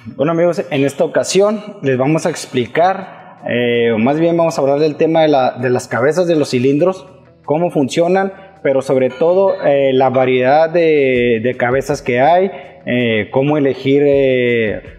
Bueno amigos, en esta ocasión les vamos a explicar, o más bien vamos a hablar del tema de las cabezas de los cilindros, cómo funcionan, pero sobre todo la variedad de cabezas que hay, cómo elegir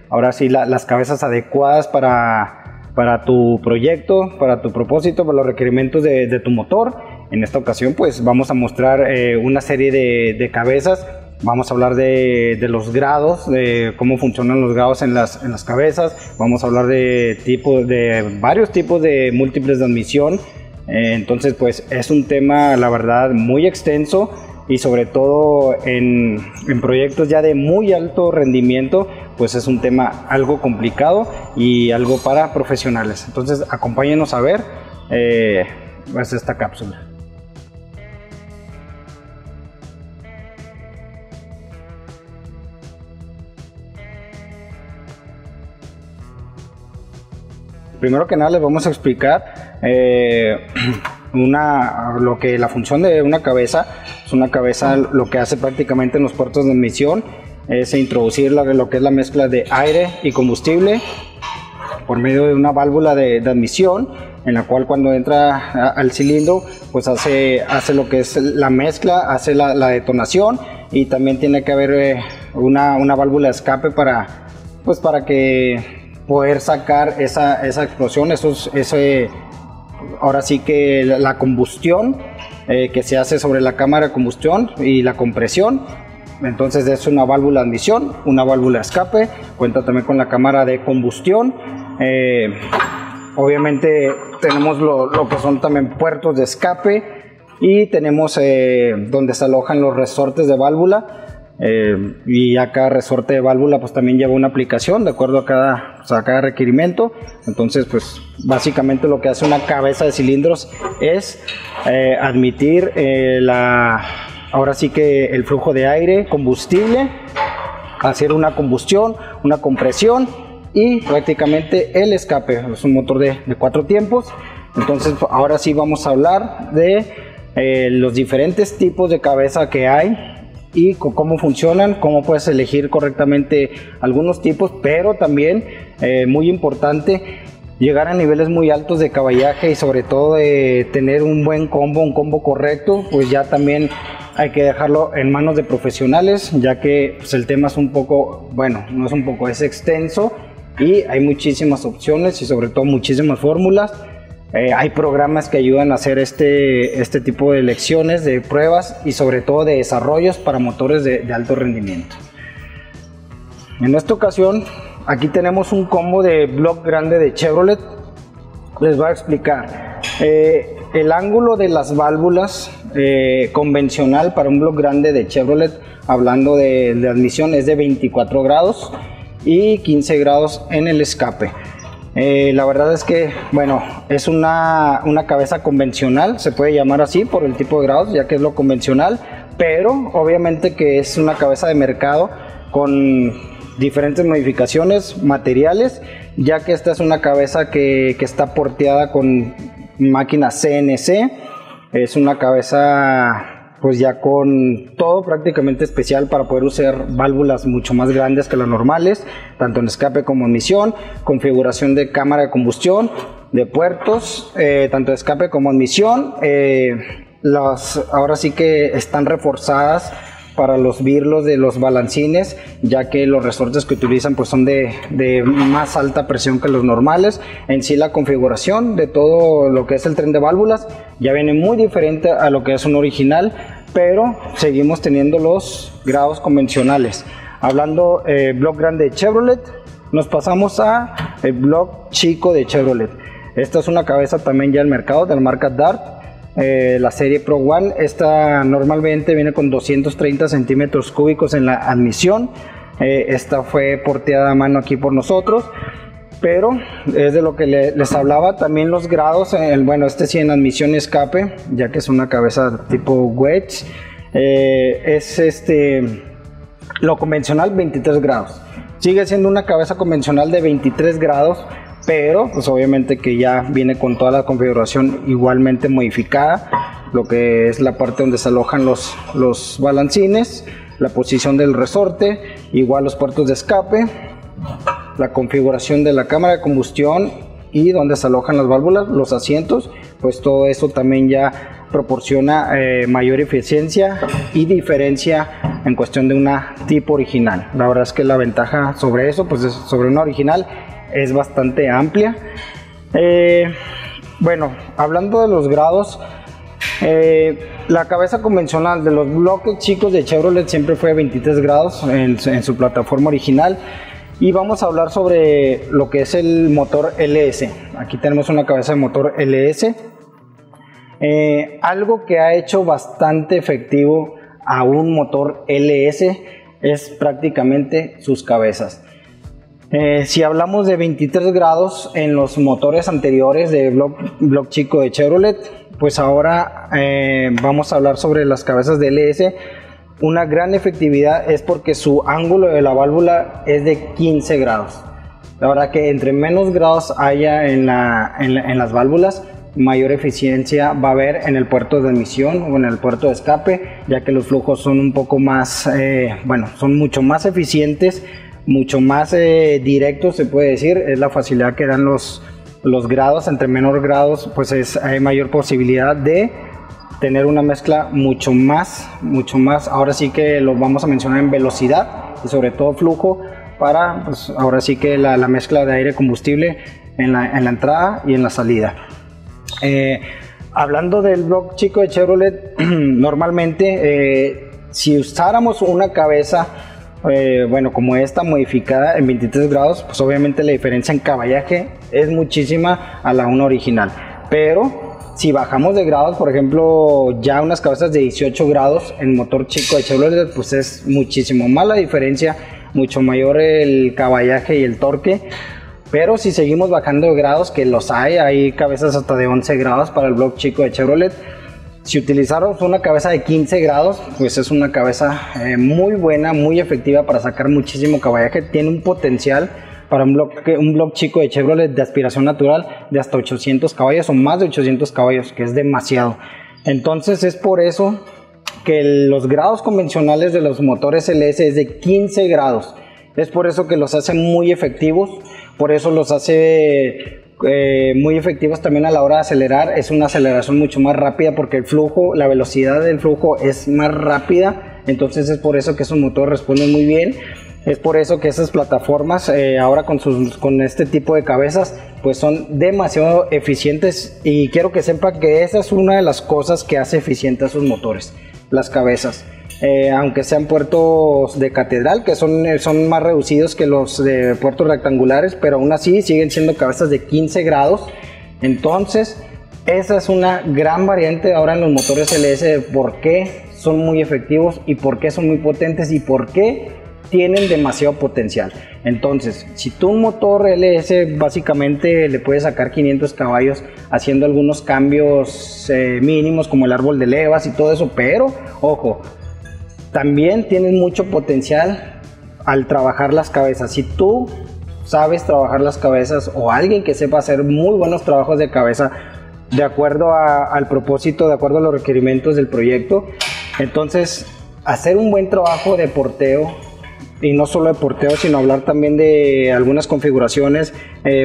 ahora sí las cabezas adecuadas para tu proyecto, para tu propósito, para los requerimientos de tu motor. En esta ocasión pues vamos a mostrar una serie de cabezas. Vamos a hablar de los grados, de cómo funcionan los grados en las cabezas. Vamos a hablar de varios tipos de múltiples de admisión. Entonces pues es un tema, la verdad, muy extenso, y sobre todo en proyectos ya de muy alto rendimiento, pues es un tema algo complicado y algo para profesionales. Entonces acompáñenos a ver pues esta cápsula. Primero que nada les vamos a explicar la función de una cabeza. Es una cabeza, lo que hace prácticamente en los puertos de admisión es introducir lo que es la mezcla de aire y combustible por medio de una válvula de admisión, en la cual cuando entra al cilindro pues hace lo que es la mezcla, hace la detonación, y también tiene que haber una válvula de escape para que poder sacar esa explosión, ahora sí que la combustión que se hace sobre la cámara de combustión y la compresión. Entonces es una válvula de admisión, una válvula de escape, cuenta también con la cámara de combustión. Obviamente tenemos lo que son también puertos de escape, y tenemos donde se alojan los resortes de válvula. Y a cada resorte de válvula pues también lleva una aplicación de acuerdo a cada requerimiento. Entonces pues básicamente lo que hace una cabeza de cilindros es admitir ahora sí que el flujo de aire, combustible, hacer una combustión, una compresión y prácticamente el escape. Es un motor de 4 tiempos. Entonces ahora sí vamos a hablar de los diferentes tipos de cabeza que hay y cómo funcionan, cómo puedes elegir correctamente algunos tipos, pero también muy importante, llegar a niveles muy altos de caballaje y sobre todo tener un buen combo, un combo correcto. Pues ya también hay que dejarlo en manos de profesionales, ya que pues, el tema es un poco, bueno, no es un poco, es extenso y hay muchísimas opciones y sobre todo muchísimas fórmulas. Hay programas que ayudan a hacer este tipo de lecciones, de pruebas y sobre todo de desarrollos para motores de alto rendimiento. En esta ocasión aquí tenemos un combo de block grande de Chevrolet. Les voy a explicar el ángulo de las válvulas convencional para un block grande de Chevrolet, hablando de admisión, es de 24 grados y 15 grados en el escape. La verdad es que, bueno, es una cabeza convencional, se puede llamar así por el tipo de grados, ya que es lo convencional, pero obviamente que es una cabeza de mercado con diferentes modificaciones materiales, ya que esta es una cabeza que está porteada con máquina CNC. Es una cabeza pues ya con todo prácticamente especial para poder usar válvulas mucho más grandes que las normales, tanto en escape como admisión, configuración de cámara de combustión, de puertos, tanto de escape como admisión. Ahora sí que están reforzadas para los birlos de los balancines, ya que los resortes que utilizan pues son de más alta presión que los normales. En sí la configuración de todo lo que es el tren de válvulas ya viene muy diferente a lo que es un original, pero seguimos teniendo los grados convencionales. Hablando block grande de Chevrolet, nos pasamos a el block chico de Chevrolet. Esta es una cabeza también ya al mercado de la marca Dart, la serie Pro One. Esta normalmente viene con 230 centímetros cúbicos en la admisión. Esta fue porteada a mano aquí por nosotros, pero es de lo que les hablaba. También los grados, bueno, este sí en admisión y escape, ya que es una cabeza tipo wedge, es lo convencional 23 grados. Sigue siendo una cabeza convencional de 23 grados, pero pues obviamente que ya viene con toda la configuración igualmente modificada, lo que es la parte donde se alojan los balancines, la posición del resorte, igual los puertos de escape, la configuración de la cámara de combustión y donde se alojan las válvulas, los asientos, pues todo eso también ya proporciona mayor eficiencia y diferencia en cuestión de una tipo original. La verdad es que la ventaja sobre eso, pues sobre una original, es bastante amplia. Bueno, hablando de los grados, la cabeza convencional de los bloques chicos de Chevrolet siempre fue 23 grados en su plataforma original. Y vamos a hablar sobre lo que es el motor LS. Aquí tenemos una cabeza de motor LS. Algo que ha hecho bastante efectivo a un motor LS es prácticamente sus cabezas. Si hablamos de 23 grados en los motores anteriores de bloque chico de Chevrolet, pues ahora vamos a hablar sobre las cabezas de LS. Una gran efectividad es porque su ángulo de la válvula es de 15 grados. La verdad que entre menos grados haya en las válvulas, mayor eficiencia va a haber en el puerto de admisión o en el puerto de escape, ya que los flujos son un poco más, son mucho más eficientes, mucho más directos, se puede decir. Es la facilidad que dan los grados. Entre menor grados, pues hay mayor posibilidad de tener una mezcla mucho más, ahora sí que lo vamos a mencionar en velocidad y sobre todo flujo para, pues ahora sí que la mezcla de aire combustible en la entrada y en la salida. Hablando del bloque chico de Chevrolet, normalmente si usáramos una cabeza como esta modificada en 23 grados, pues obviamente la diferencia en caballaje es muchísima a la una original, pero si bajamos de grados, por ejemplo, ya unas cabezas de 18 grados en motor chico de Chevrolet, pues es muchísimo más la diferencia, mucho mayor el caballaje y el torque. Pero si seguimos bajando de grados, que los hay cabezas hasta de 11 grados para el bloque chico de Chevrolet. Si utilizáramos una cabeza de 15 grados, pues es una cabeza muy buena, muy efectiva para sacar muchísimo caballaje. Tiene un potencial para un bloque chico de Chevrolet de aspiración natural de hasta 800 caballos o más de 800 caballos, que es demasiado. Entonces es por eso que los grados convencionales de los motores LS es de 15 grados. Es por eso que los hace muy efectivos, por eso los hace muy efectivos también a la hora de acelerar. Es una aceleración mucho más rápida porque el flujo, la velocidad del flujo es más rápida. Entonces es por eso que esos motores responden muy bien. Es por eso que esas plataformas ahora con este tipo de cabezas pues son demasiado eficientes, y quiero que sepa que esa es una de las cosas que hace eficiente a sus motores, las cabezas. Aunque sean puertos de catedral, que son más reducidos que los de puertos rectangulares, pero aún así siguen siendo cabezas de 15 grados. Entonces esa es una gran variante ahora en los motores LS de por qué son muy efectivos y por qué son muy potentes y por qué tienen demasiado potencial. Entonces, si tú un motor LS básicamente le puedes sacar 500 caballos haciendo algunos cambios mínimos como el árbol de levas y todo eso, pero ojo, también tienes mucho potencial al trabajar las cabezas. Si tú sabes trabajar las cabezas, o alguien que sepa hacer muy buenos trabajos de cabeza de acuerdo al propósito, de acuerdo a los requerimientos del proyecto, entonces hacer un buen trabajo de porteo, y no solo de porteo, sino hablar también de algunas configuraciones,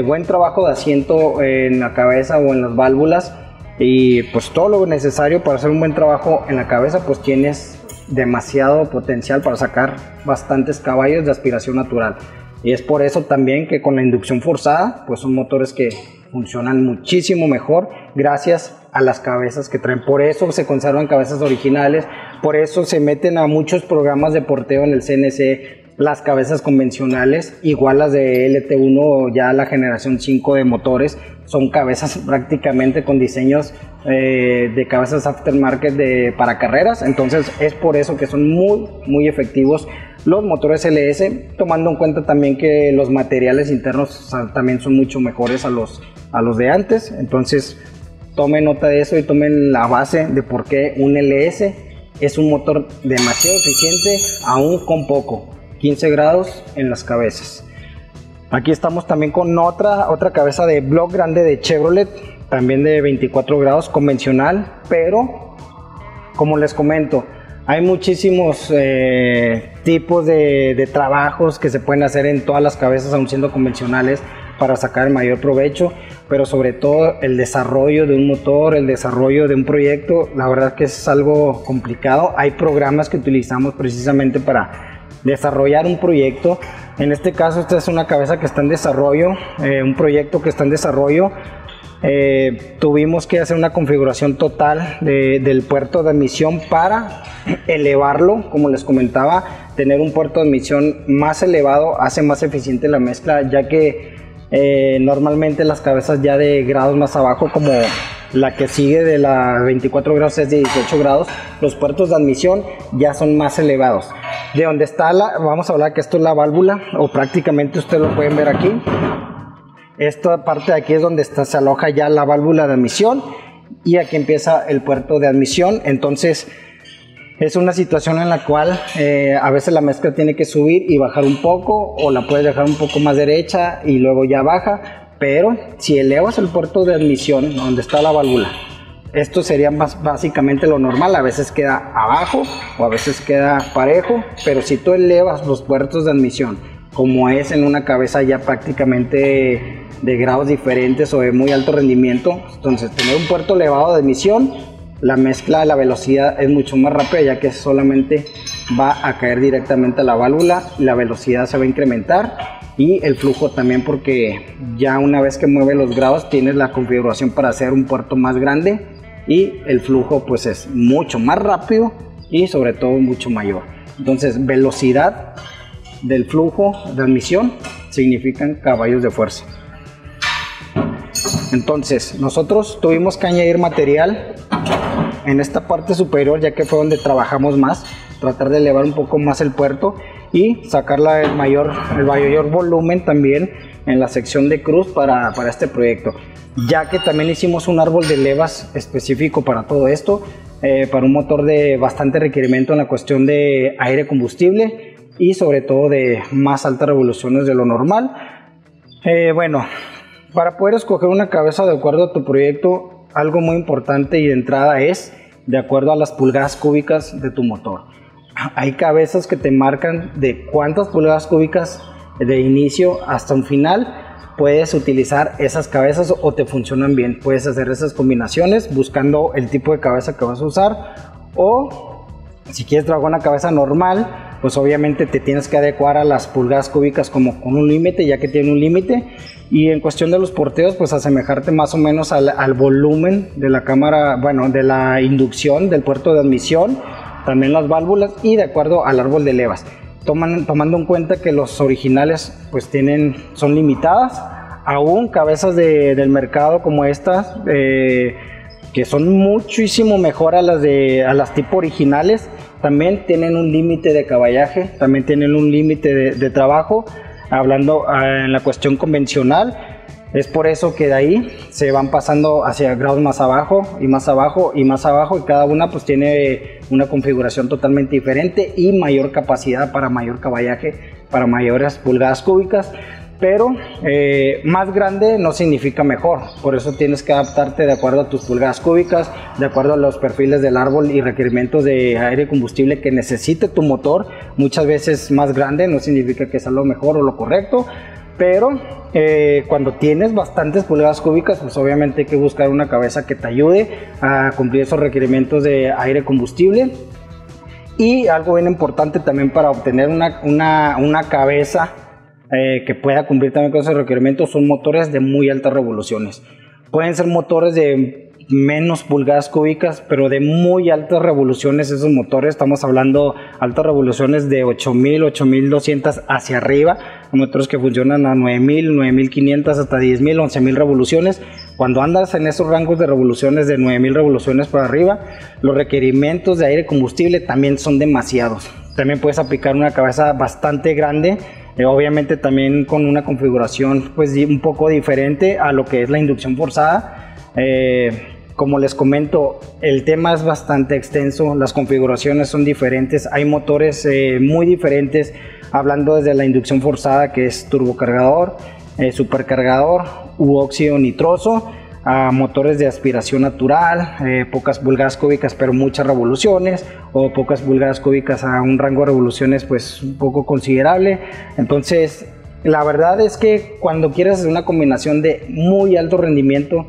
buen trabajo de asiento en la cabeza o en las válvulas, y pues todo lo necesario para hacer un buen trabajo en la cabeza, pues tienes demasiado potencial para sacar bastantes caballos de aspiración natural. Y es por eso también que con la inducción forzada pues son motores que funcionan muchísimo mejor gracias a las cabezas que traen. Por eso se conservan cabezas originales, por eso se meten a muchos programas de porteo en el CNC las cabezas convencionales, igual las de LT1, ya la generación 5 de motores, son cabezas prácticamente con diseños de cabezas aftermarket para carreras. Entonces es por eso que son muy efectivos los motores LS, tomando en cuenta también que los materiales internos también son mucho mejores a los de antes. Tomen nota de eso y tomen la base de por qué un LS es un motor demasiado eficiente aún con poco, 15 grados en las cabezas. Aquí estamos también con otra cabeza de bloque grande de Chevrolet, también de 24 grados convencional, pero como les comento, Hay muchísimos tipos de trabajos que se pueden hacer en todas las cabezas, aun siendo convencionales, para sacar el mayor provecho, pero sobre todo el desarrollo de un motor, el desarrollo de un proyecto, la verdad que es algo complicado. Hay programas que utilizamos precisamente para desarrollar un proyecto. En este caso, esta es una cabeza que está en desarrollo, un proyecto que está en desarrollo. Tuvimos que hacer una configuración total del puerto de admisión para elevarlo, como les comentaba. Tener un puerto de admisión más elevado hace más eficiente la mezcla, ya que normalmente las cabezas ya de grados más abajo, como la que sigue de la 24 grados es de 18 grados, los puertos de admisión ya son más elevados. De donde está vamos a hablar que esto es la válvula, o prácticamente ustedes lo pueden ver aquí. Esta parte de aquí es donde se aloja ya la válvula de admisión, y aquí empieza el puerto de admisión. Entonces es una situación en la cual a veces la mezcla tiene que subir y bajar un poco, o la puedes dejar un poco más derecha y luego ya baja. Pero si elevas el puerto de admisión donde está la válvula, esto sería más básicamente lo normal. A veces queda abajo o a veces queda parejo, pero si tú elevas los puertos de admisión, como es en una cabeza ya prácticamente de grados diferentes o de muy alto rendimiento, entonces tener un puerto elevado de admisión, la mezcla, la velocidad es mucho más rápida, ya que solamente va a caer directamente a la válvula, la velocidad se va a incrementar y el flujo también, porque ya una vez que mueve los grados tienes la configuración para hacer un puerto más grande, y el flujo pues es mucho más rápido y sobre todo mucho mayor. Entonces velocidad del flujo de admisión significan caballos de fuerza. Entonces nosotros tuvimos que añadir material en esta parte superior, ya que fue donde trabajamos más, tratar de elevar un poco más el puerto y sacarla el mayor volumen también en la sección de cruz para este proyecto, ya que también hicimos un árbol de levas específico para todo esto, para un motor de bastante requerimiento en la cuestión de aire combustible y sobre todo de más altas revoluciones de lo normal. Bueno, para poder escoger una cabeza de acuerdo a tu proyecto, algo muy importante y de entrada es de acuerdo a las pulgadas cúbicas de tu motor. Hay cabezas que te marcan de cuántas pulgadas cúbicas de inicio hasta un final puedes utilizar esas cabezas o te funcionan bien. Puedes hacer esas combinaciones buscando el tipo de cabeza que vas a usar, o si quieres trabajar una cabeza normal, pues obviamente te tienes que adecuar a las pulgadas cúbicas como con un límite, ya que tiene un límite. Y en cuestión de los porteos, pues asemejarte más o menos al volumen de la cámara, bueno, de la inducción del puerto de admisión, también las válvulas, y de acuerdo al árbol de levas, tomando en cuenta que los originales pues son limitadas. Aún cabezas del mercado como estas, que son muchísimo mejor a las tipo originales, también tienen un límite de caballaje, también tienen un límite de trabajo, hablando en la cuestión convencional. Es por eso que de ahí se van pasando hacia grados más abajo y más abajo y más abajo, y cada una pues tiene una configuración totalmente diferente y mayor capacidad para mayor caballaje, para mayores pulgadas cúbicas. Pero más grande no significa mejor, por eso tienes que adaptarte de acuerdo a tus pulgadas cúbicas, de acuerdo a los perfiles del árbol y requerimientos de aire y combustible que necesite tu motor. Muchas veces más grande no significa que sea lo mejor o lo correcto, pero cuando tienes bastantes pulgadas cúbicas, pues obviamente hay que buscar una cabeza que te ayude a cumplir esos requerimientos de aire y combustible. Y algo bien importante también para obtener una cabeza que pueda cumplir también con esos requerimientos, son motores de muy altas revoluciones. Pueden ser motores de menos pulgadas cúbicas, pero de muy altas revoluciones. Esos motores, estamos hablando altas revoluciones de 8000, 8200 hacia arriba, motores que funcionan a 9000, 9500 hasta 10000, 11000 revoluciones. Cuando andas en esos rangos de revoluciones de 9000 revoluciones para arriba, los requerimientos de aire combustible también son demasiados. También puedes aplicar una cabeza bastante grande, obviamente también con una configuración pues un poco diferente a lo que es la inducción forzada. Como les comento, el tema es bastante extenso, las configuraciones son diferentes, hay motores muy diferentes, hablando desde la inducción forzada, que es turbocargador, supercargador u óxido nitroso, a motores de aspiración natural, pocas pulgadas cúbicas pero muchas revoluciones, o pocas pulgadas cúbicas a un rango de revoluciones pues un poco considerable. Entonces la verdad es que cuando quieres hacer una combinación de muy alto rendimiento,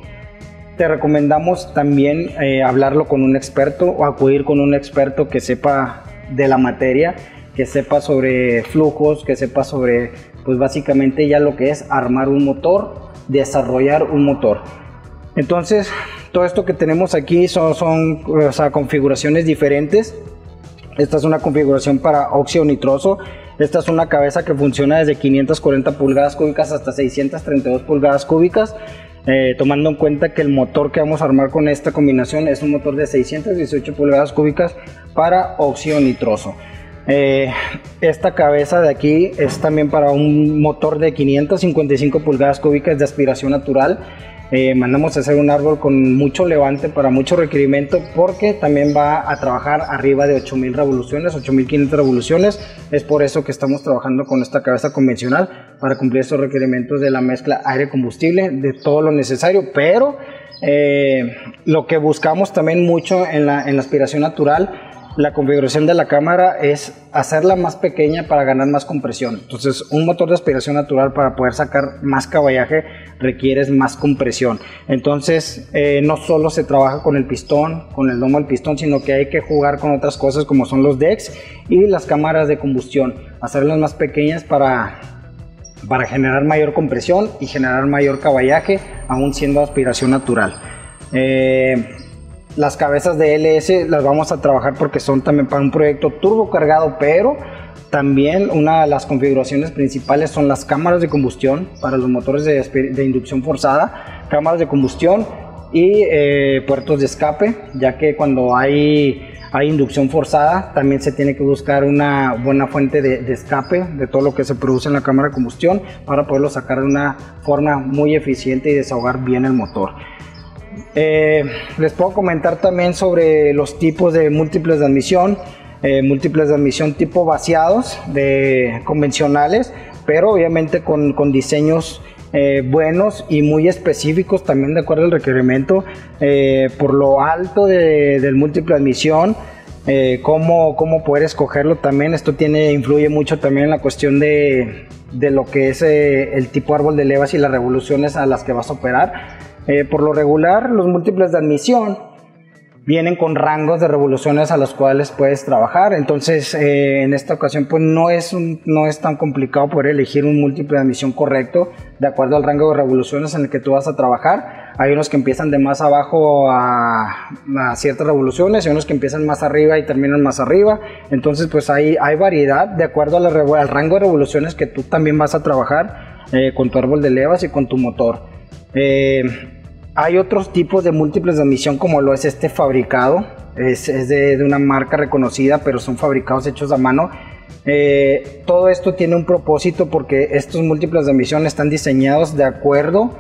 te recomendamos también hablarlo con un experto o acudir con un experto que sepa de la materia, que sepa sobre flujos, que sepa sobre pues básicamente ya lo que es armar un motor, desarrollar un motor. Entonces todo esto que tenemos aquí son o sea, configuraciones diferentes. Esta es una configuración para óxido nitroso. Esta es una cabeza que funciona desde 540 pulgadas cúbicas hasta 632 pulgadas cúbicas, tomando en cuenta que el motor que vamos a armar con esta combinación es un motor de 618 pulgadas cúbicas para óxido nitroso. Esta cabeza de aquí es también para un motor de 555 pulgadas cúbicas de aspiración natural. Mandamos a hacer un árbol con mucho levante para mucho requerimiento, porque también va a trabajar arriba de 8000 revoluciones, 8500 revoluciones. Es por eso que estamos trabajando con esta cabeza convencional, para cumplir estos requerimientos de la mezcla aire-combustible, de todo lo necesario. Pero lo que buscamos también mucho en la aspiración natural, la configuración de la cámara, es hacerla más pequeña para ganar más compresión. Entonces un motor de aspiración natural, para poder sacar más caballaje, requieres más compresión. Entonces no solo se trabaja con el pistón, con el domo del pistón, sino que hay que jugar con otras cosas como son los decks y las cámaras de combustión, hacerlas más pequeñas para generar mayor compresión y generar mayor caballaje, aún siendo aspiración natural. Las cabezas de LS las vamos a trabajar porque son también para un proyecto turbo cargado, pero también una de las configuraciones principales son las cámaras de combustión para los motores de inducción forzada, cámaras de combustión y puertos de escape, ya que cuando hay inducción forzada también se tiene que buscar una buena fuente de escape de todo lo que se produce en la cámara de combustión, para poderlo sacar de una forma muy eficiente y desahogar bien el motor. Les puedo comentar también sobre los tipos de múltiples de admisión. Múltiples de admisión tipo vaciados, convencionales, pero obviamente con diseños buenos y muy específicos también de acuerdo al requerimiento, por lo alto del múltiple de admisión, cómo poder escogerlo también. Esto influye mucho también en la cuestión de lo que es el tipo árbol de levas y las revoluciones a las que vas a operar. Por lo regular, los múltiples de admisión vienen con rangos de revoluciones a los cuales puedes trabajar. Entonces en esta ocasión pues no es tan complicado poder elegir un múltiple de admisión correcto de acuerdo al rango de revoluciones en el que tú vas a trabajar. Hay unos que empiezan de más abajo a ciertas revoluciones, y unos que empiezan más arriba y terminan más arriba. Entonces pues hay variedad de acuerdo al rango de revoluciones que tú también vas a trabajar con tu árbol de levas y con tu motor. Hay otros tipos de múltiples de admisión, como lo es este fabricado. Es de una marca reconocida, pero son fabricados hechos a mano. Todo esto tiene un propósito, porque estos múltiples de admisión están diseñados de acuerdo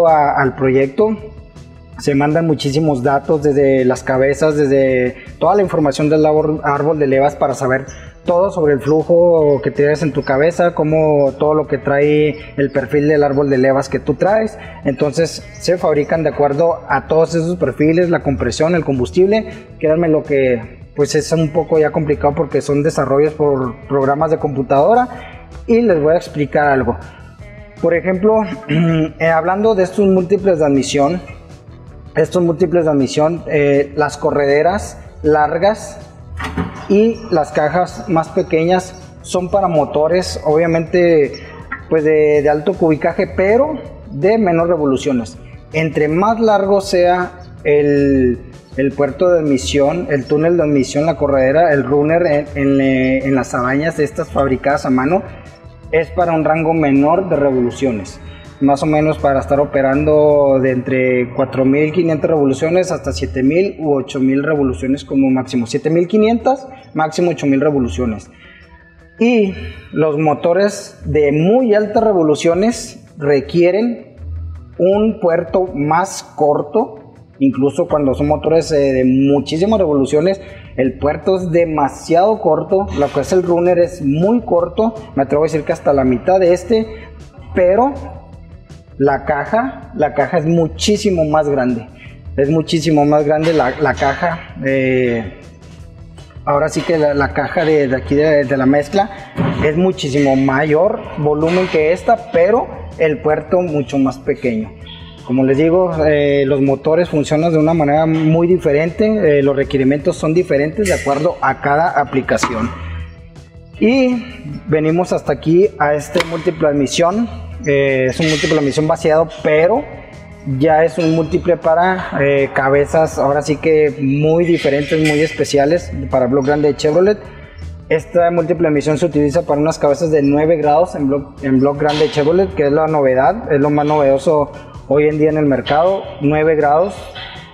al proyecto. Se mandan muchísimos datos desde las cabezas, desde toda la información del árbol de levas, para saber todo sobre el flujo que tienes en tu cabeza, como todo lo que trae el perfil del árbol de levas que tú traes. Entonces se fabrican de acuerdo a todos esos perfiles, la compresión, el combustible. Créanme lo que pues es un poco ya complicado, porque son desarrollos por programas de computadora, y les voy a explicar algo. Por ejemplo, hablando de estos múltiples de admisión, las correderas largas y las cajas más pequeñas son para motores, obviamente pues de alto cubicaje, pero de menor revoluciones. Entre más largo sea el puerto de admisión, el túnel de admisión, la corredera, el runner en las sabañas de estas fabricadas a mano, es para un rango menor de revoluciones. Más o menos para estar operando de entre 4500 revoluciones hasta 7000 u 8000 revoluciones como máximo. 7500, máximo 8000 revoluciones. Y los motores de muy altas revoluciones requieren un puerto más corto. Incluso cuando son motores de muchísimas revoluciones, el puerto es demasiado corto. Lo que es el runner es muy corto, me atrevo a decir que hasta la mitad de pero La caja es muchísimo más grande. Es muchísimo más grande la caja. Ahora sí que la caja de aquí de la mezcla es muchísimo mayor volumen que esta, pero el puerto mucho más pequeño. Como les digo, los motores funcionan de una manera muy diferente, los requerimientos son diferentes de acuerdo a cada aplicación. Y venimos hasta aquí a este múltiple admisión. Es un múltiple admisión vaciado, pero ya es un múltiple para cabezas, ahora sí que muy diferentes, muy especiales para bloque grande de Chevrolet. Esta múltiple admisión se utiliza para unas cabezas de 9 grados en bloque grande de Chevrolet, que es la novedad, es lo más novedoso hoy en día en el mercado. 9 grados,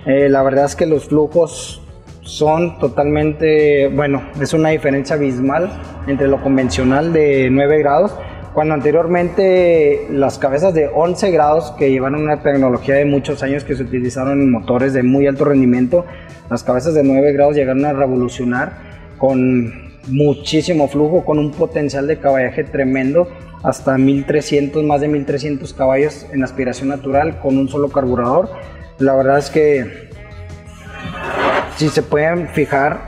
la verdad es que los flujos son totalmente, bueno, es una diferencia abismal entre lo convencional de 9 grados. Cuando anteriormente las cabezas de 11 grados, que llevaron una tecnología de muchos años que se utilizaron en motores de muy alto rendimiento, las cabezas de 9 grados llegaron a revolucionar con muchísimo flujo, con un potencial de caballaje tremendo, hasta 1300, más de 1300 caballos en aspiración natural con un solo carburador. La verdad es que si se pueden fijar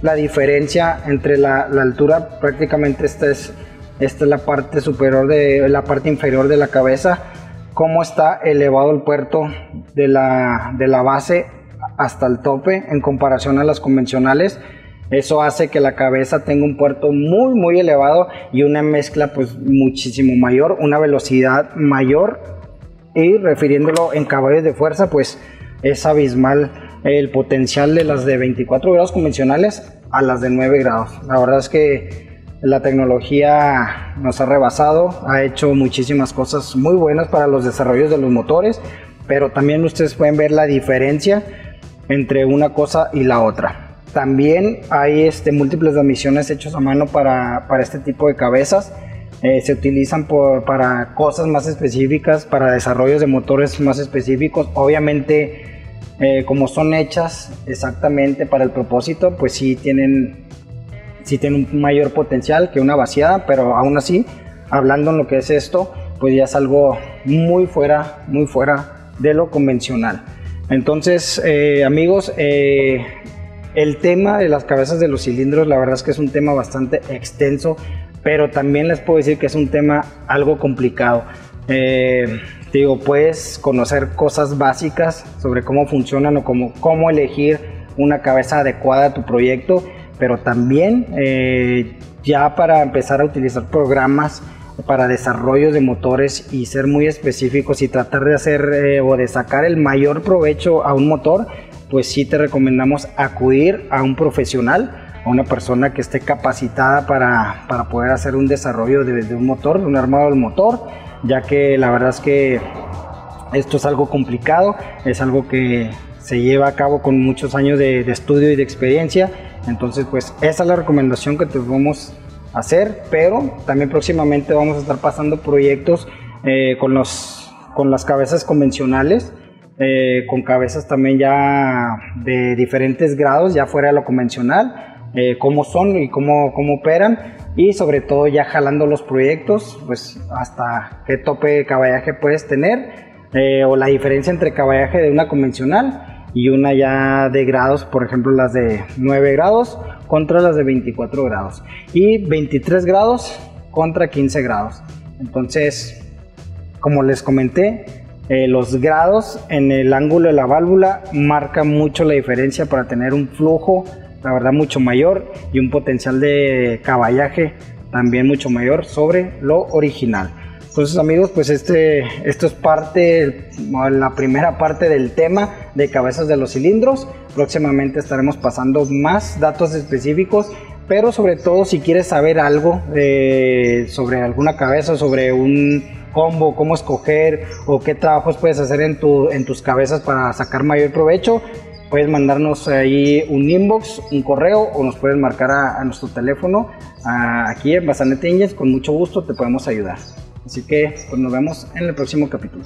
la diferencia entre la altura, prácticamente esta es la parte superior la parte inferior de la cabeza, cómo está elevado el puerto de la base hasta el tope en comparación a las convencionales. Eso hace que la cabeza tenga un puerto muy elevado y una mezcla pues muchísimo mayor, una velocidad mayor, y refiriéndolo en caballos de fuerza pues es abismal el potencial de las de 24 grados convencionales a las de 9 grados. La verdad es que la tecnología nos ha rebasado, ha hecho muchísimas cosas muy buenas para los desarrollos de los motores, pero también ustedes pueden ver la diferencia entre una cosa y la otra. También hay múltiples admisiones hechos a mano para este tipo de cabezas. Se utilizan para cosas más específicas, para desarrollos de motores más específicos. Obviamente, como son hechas exactamente para el propósito, pues sí tienen un mayor potencial que una vaciada, pero aún así, hablando en lo que es esto, pues ya es algo muy fuera de lo convencional. Entonces, amigos, el tema de las cabezas de los cilindros, la verdad es que es un tema bastante extenso, pero también les puedo decir que es un tema algo complicado. Puedes conocer cosas básicas sobre cómo funcionan o cómo elegir una cabeza adecuada a tu proyecto, pero también ya para empezar a utilizar programas para desarrollos de motores y ser muy específicos y tratar de hacer o de sacar el mayor provecho a un motor, pues sí te recomendamos acudir a un profesional, a una persona que esté capacitada para poder hacer un desarrollo de un motor, de un armado del motor, ya que la verdad es que esto es algo complicado, es algo que se lleva a cabo con muchos años de estudio y de experiencia. Entonces pues esa es la recomendación que te vamos a hacer, pero también próximamente vamos a estar pasando proyectos con las cabezas convencionales, con cabezas también ya de diferentes grados, ya fuera de lo convencional, cómo son y cómo operan, y sobre todo ya jalando los proyectos, pues hasta qué tope de caballaje puedes tener, o la diferencia entre caballaje de una convencional y una ya de grados, por ejemplo las de 9 grados contra las de 24 grados y 23 grados contra 15 grados. Entonces, como les comenté, los grados en el ángulo de la válvula marcan mucho la diferencia para tener un flujo, la verdad, mucho mayor y un potencial de caballaje también mucho mayor sobre lo original. Entonces, amigos, pues esto es la primera parte del tema de cabezas de los cilindros. Próximamente estaremos pasando más datos específicos, pero sobre todo si quieres saber algo sobre alguna cabeza, sobre un combo, cómo escoger o qué trabajos puedes hacer en tus cabezas para sacar mayor provecho, puedes mandarnos ahí un inbox, un correo, o nos puedes marcar a nuestro teléfono aquí en Basanete Engines. Con mucho gusto te podemos ayudar. Así que pues nos vemos en el próximo capítulo.